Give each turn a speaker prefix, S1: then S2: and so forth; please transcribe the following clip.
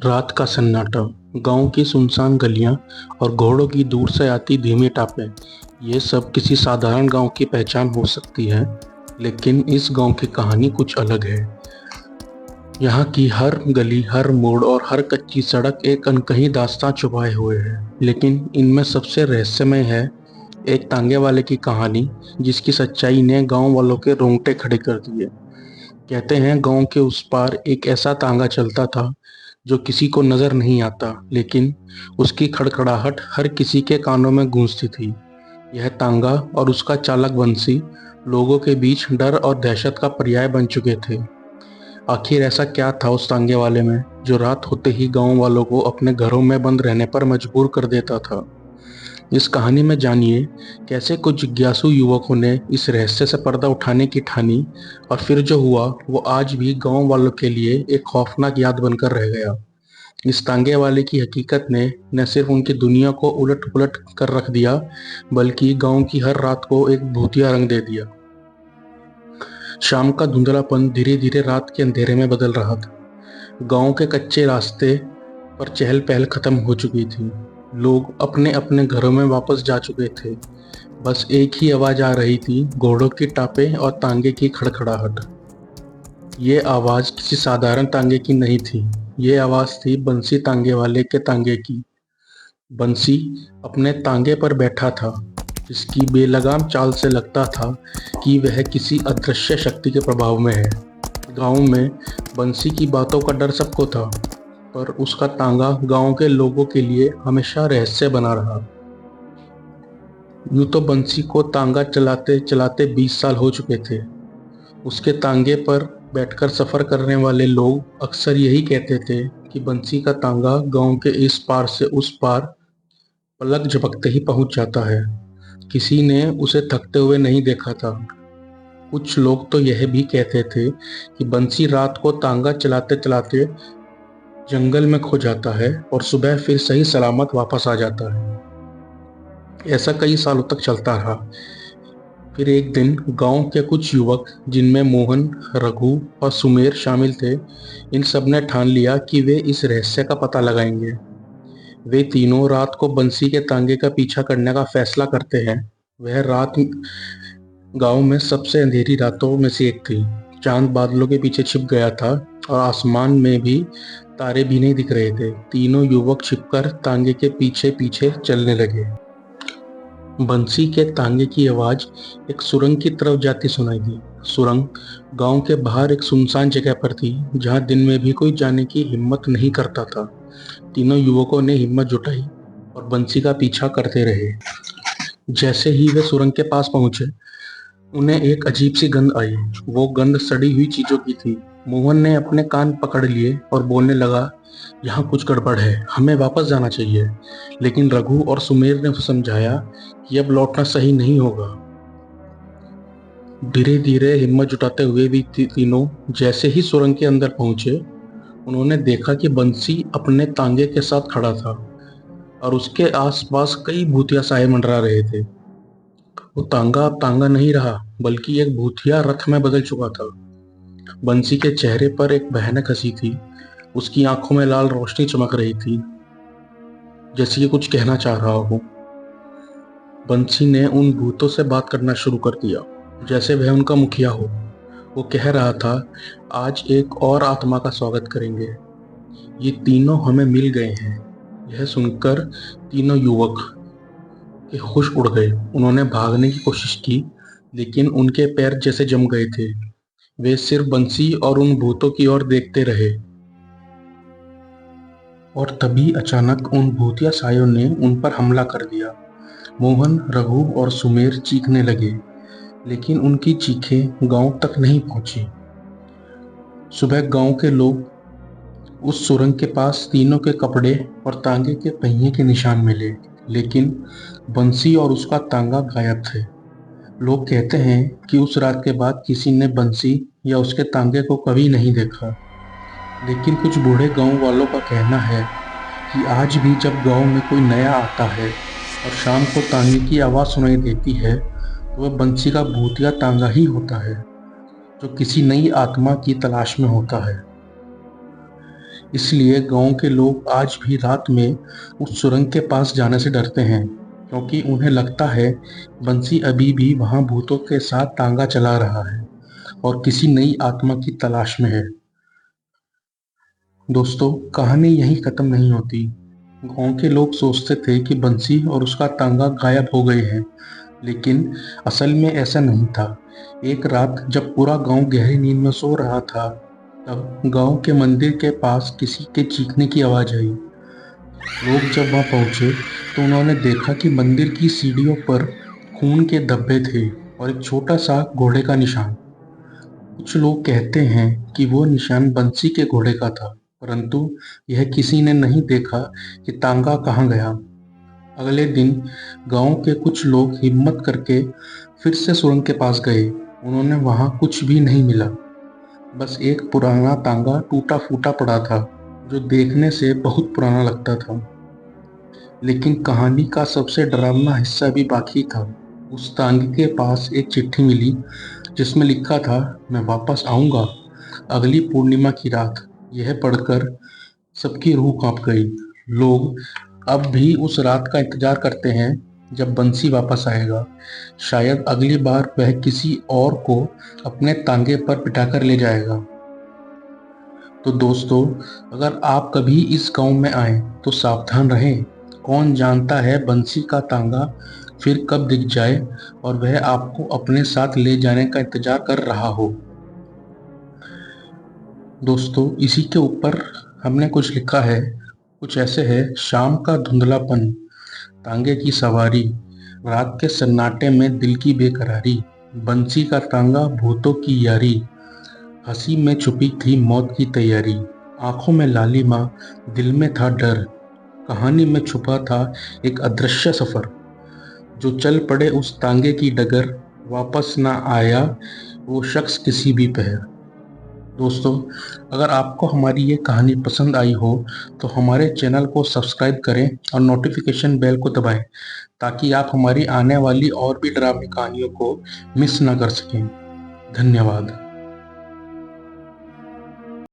S1: रात का सन्नाटा, गांव की सुनसान गलियां और घोड़ों की दूर से आती धीमी टापें, ये सब किसी साधारण गांव की पहचान हो सकती है, लेकिन इस गांव की कहानी कुछ अलग है। यहाँ की हर गली, हर मोड़ और हर कच्ची सड़क एक अनकही दास्तां छुपाए हुए है। लेकिन इनमें सबसे रहस्यमय है एक तांगे वाले की कहानी, जिसकी सच्चाई ने गांव वालों के रोंगटे खड़े कर दिए। कहते हैं गांव के उस पार एक ऐसा तांगा चलता था जो किसी को नजर नहीं आता, लेकिन उसकी खड़खड़ाहट हर किसी के कानों में गूंजती थी। यह तांगा और उसका चालक बंसी लोगों के बीच डर और दहशत का पर्याय बन चुके थे। आखिर ऐसा क्या था उस तांगे वाले में जो रात होते ही गांव वालों को अपने घरों में बंद रहने पर मजबूर कर देता था। इस कहानी में जानिए कैसे कुछ जिज्ञासु युवकों ने इस रहस्य से पर्दा उठाने की ठानी, और फिर जो हुआ वो आज भी गांव वालों के लिए एक खौफनाक याद बनकर रह गया। इस तांगे वाले की हकीकत ने न सिर्फ उनकी दुनिया को उलट पुलट कर रख दिया, बल्कि गांव की हर रात को एक भूतिया रंग दे दिया। शाम का धुंधलापन धीरे धीरे रात के अंधेरे में बदल रहा था। गांव के कच्चे रास्ते पर चहल पहल खत्म हो चुकी थी। लोग अपने अपने घरों में वापस जा चुके थे। बस एक ही आवाज आ रही थी, घोड़ों की टापें और तांगे की खड़खड़ाहट। ये आवाज किसी साधारण तांगे की नहीं थी। ये आवाज थी बंसी तांगे वाले के तांगे की। बंसी अपने तांगे पर बैठा था, जिसकी बेलगाम चाल से लगता था कि वह किसी अदृश्य शक्ति के प्रभाव में है। गांव में बंसी की बातों का डर सबको था, पर उसका तांगा गांव के लोगों के लिए हमेशा रहस्य बना रहा। यूं तो बंसी को तांगा चलाते चलाते 20 साल हो चुके थे। उसके तांगे पर बैठकर सफर करने वाले लोग अक्सर यही कहते थे कि बंसी का तांगा गांव के इस पार से उस पार पलक झपकते ही पहुंच जाता है। किसी ने उसे थकते हुए नहीं देखा था। कुछ लोग तो यह भी कहते थे कि बंसी रात को तांगा चलाते चलाते जंगल में खो जाता है और सुबह फिर सही सलामत वापस आ जाता है। ऐसा कई सालों तक चलता रहा। फिर एक दिन गांव के कुछ युवक, जिनमें मोहन, रघु और सुमेर शामिल थे, इन सब ने ठान लिया कि वे इस रहस्य का पता लगाएंगे। वे तीनों रात को बंसी के तांगे का पीछा करने का फैसला करते हैं। वह रात गांव में सबसे अंधेरी रातों में से एक थी। चांद बादलों के पीछे छिप गया था और आसमान में भी तारे भी नहीं दिख रहे थे। तीनों युवक छिपकर तांगे के पीछे पीछे चलने लगे। बंसी के तांगे की आवाज एक सुरंग की तरफ जाती सुनाई दी। सुरंग गांव के बाहर एक सुनसान जगह पर थी, जहां दिन में भी कोई जाने की हिम्मत नहीं करता था। तीनों युवकों ने हिम्मत जुटाई और बंसी का पीछा करते रहे। जैसे ही वे सुरंग के पास पहुंचे, उन्हें एक अजीब सी गंध आई। वो गंध सड़ी हुई चीजों की थी। मोहन ने अपने कान पकड़ लिए और बोलने लगा, यहाँ कुछ गड़बड़ है, हमें वापस जाना चाहिए। लेकिन रघु और सुमेर ने समझाया कि अब लौटना सही नहीं होगा। धीरे धीरे हिम्मत जुटाते हुए भी तीनों जैसे ही सुरंग के अंदर पहुंचे, उन्होंने देखा कि बंसी अपने तांगे के साथ खड़ा था और उसके आसपास कई भूतिया साए मंडरा रहे थे। वो तांगा अब तांगा नहीं रहा, बल्कि एक भूतिया रथ में बदल चुका था। बंसी के चेहरे पर एक भयानक हंसी थी। उसकी आंखों में लाल रोशनी चमक रही थी, जैसे कि कुछ कहना चाह रहा हो। बंसी ने उन भूतों से बात करना शुरू कर दिया, जैसे वह उनका मुखिया हो। वो कह रहा था, आज एक और आत्मा का स्वागत करेंगे। ये तीनों हमें मिल गए हैं। यह सुनकर तीनों युवक के होश उड़ गए। उन्होंने भागने की कोशिश की, लेकिन उनके पैर जैसे जम गए थे। वे सिर्फ बंसी और उन भूतों की ओर देखते रहे। और तभी अचानक उन भूतिया सायों ने उन पर हमला कर दिया। मोहन, रघु और सुमेर चीखने लगे, लेकिन उनकी चीखें गांव तक नहीं पहुंची। सुबह गांव के लोग उस सुरंग के पास तीनों के कपड़े और तांगे के पहिए के निशान मिले, लेकिन बंसी और उसका तांगा गायब थे। लोग कहते हैं कि उस रात के बाद किसी ने बंसी या उसके तांगे को कभी नहीं देखा। लेकिन कुछ बूढ़े गांव वालों का कहना है कि आज भी जब गांव में कोई नया आता है और शाम को तांगे की आवाज़ सुनाई देती है, तो वह बंसी का भूतिया तांगा ही होता है, जो किसी नई आत्मा की तलाश में होता है। इसलिए गांव के लोग आज भी रात में उस सुरंग के पास जाने से डरते हैं, क्योंकि उन्हें लगता है बंसी अभी भी वहां भूतों के साथ तांगा चला रहा है और किसी नई आत्मा की तलाश में है। दोस्तों, कहानी यहीं खत्म नहीं होती। गांव के लोग सोचते थे कि बंसी और उसका तांगा गायब हो गए हैं, लेकिन असल में ऐसा नहीं था। एक रात जब पूरा गांव गहरी नींद में सो रहा था, तब गांव के मंदिर के पास किसी के चीखने की आवाज आई। लोग जब वहां पहुंचे तो उन्होंने देखा कि मंदिर की सीढ़ियों पर खून के धब्बे थे और एक छोटा सा घोड़े का निशान। कुछ लोग कहते हैं कि वो निशान बंसी के घोड़े का था, परंतु यह किसी ने नहीं देखा कि तांगा कहाँ गया। अगले दिन गांव के कुछ लोग हिम्मत करके फिर से सुरंग के पास गए। उन्होंने वहां कुछ भी नहीं मिला, बस एक पुराना तांगा टूटा फूटा पड़ा था, जो देखने से बहुत पुराना लगता था। लेकिन कहानी का सबसे डरावना हिस्सा भी बाकी था। उस तांगे के पास एक चिट्ठी मिली, जिसमें लिखा था, मैं वापस आऊंगा अगली पूर्णिमा की रात। यह पढ़कर सबकी रूह कांप गई। लोग अब भी उस रात का इंतजार करते हैं जब बंसी वापस आएगा। शायद अगली बार वह किसी और को अपने तांगे पर बिठाकर ले जाएगा। तो दोस्तों, अगर आप कभी इस गांव में आए तो सावधान रहें। कौन जानता है बंसी का तांगा फिर कब दिख जाए और वह आपको अपने साथ ले जाने का इंतजार कर रहा हो। दोस्तों, इसी के ऊपर हमने कुछ लिखा है। कुछ ऐसे है, शाम का धुंधलापन, तांगे की सवारी, रात के सन्नाटे में दिल की बेकरारी, बंसी का तांगा भूतों की यारी, हंसी में छुपी थी मौत की तैयारी, आंखों में लालिमा, दिल में था डर, कहानी में छुपा था एक अदृश्य सफर। जो चल पड़े उस तांगे की डगर, वापस ना आया वो शख्स किसी भी पहर। दोस्तों, अगर आपको हमारी ये कहानी पसंद आई हो तो हमारे चैनल को सब्सक्राइब करें और नोटिफिकेशन बेल को दबाएं, ताकि आप हमारी आने वाली और भी डरावनी कहानियों को मिस ना कर सकें। धन्यवाद।